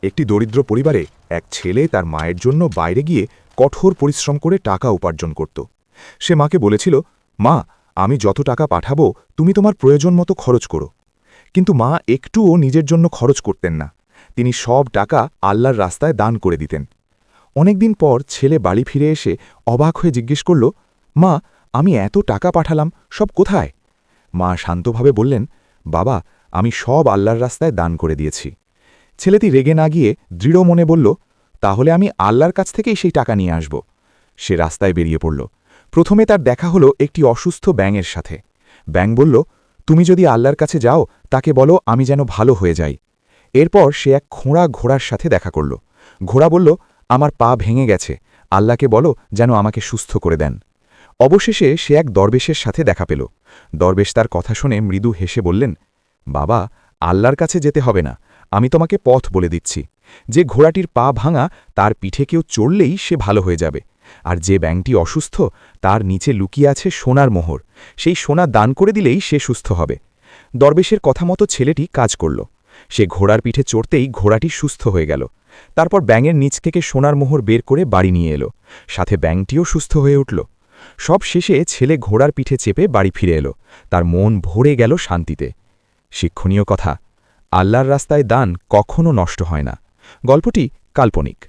একটি দরিদ্র পরিবারে এক ছেলে তার মায়ের জন্য বাইরে গিয়ে কঠোর পরিশ্রম করে টাকা উপার্জন করত। সে মাকে বলেছিল, মা, আমি যত টাকা পাঠাবো তুমি তোমার প্রয়োজন মতো খরচ করো। কিন্তু মা একটুও নিজের জন্য খরচ করতেন না। তিনি সব টাকা আল্লাহর রাস্তায় দান করে দিতেন। অনেকদিন পর ছেলে বাড়ি ফিরে এসে অবাক হয়ে জিজ্ঞেস করল, মা, আমি এত টাকা পাঠালাম, সব কোথায়? মা শান্তভাবে বললেন, বাবা, আমি সব আল্লাহর রাস্তায় দান করে দিয়েছি। ছেলেটি রেগে না গিয়ে দৃঢ় মনে বলল, তাহলে আমি আল্লাহর কাছ থেকেই সেই টাকা নিয়ে আসব। সে রাস্তায় বেরিয়ে পড়ল। প্রথমে তার দেখা হলো একটি অসুস্থ ব্যাঙের সাথে। ব্যাঙ বলল, তুমি যদি আল্লাহর কাছে যাও তাকে বলো আমি যেন ভালো হয়ে যাই। এরপর সে এক খোঁড়া ঘোড়ার সাথে দেখা করল। ঘোড়া বলল, আমার পা ভেঙে গেছে, আল্লাহকে বলো যেন আমাকে সুস্থ করে দেন। অবশেষে সে এক দরবেশের সাথে দেখা পেল। দরবেশ তার কথা শুনে মৃদু হেসে বললেন, বাবা, আল্লাহর কাছে যেতে হবে না, আমি তোমাকে পথ বলে দিচ্ছি। যে ঘোড়াটির পা ভাঙা তার পিঠে কেউ চড়লেই সে ভালো হয়ে যাবে, আর যে ব্যাঙটি অসুস্থ তার নিচে লুকিয়ে আছে সোনার মোহর, সেই সোনা দান করে দিলেই সে সুস্থ হবে। দরবেশের কথা মতো ছেলেটি কাজ করল। সে ঘোড়ার পিঠে চড়তেই ঘোড়াটি সুস্থ হয়ে গেল। তারপর ব্যাঙের নিচ থেকে সোনার মোহর বের করে বাড়ি নিয়ে এলো, সাথে ব্যাঙটিও সুস্থ হয়ে উঠল। সব শেষে ছেলে ঘোড়ার পিঠে চেপে বাড়ি ফিরে এলো। তার মন ভরে গেল শান্তিতে। শিক্ষণীয় কথা, আল্লাহর রাস্তায় দান কখনো নষ্ট হয় না। গল্পটি কাল্পনিক।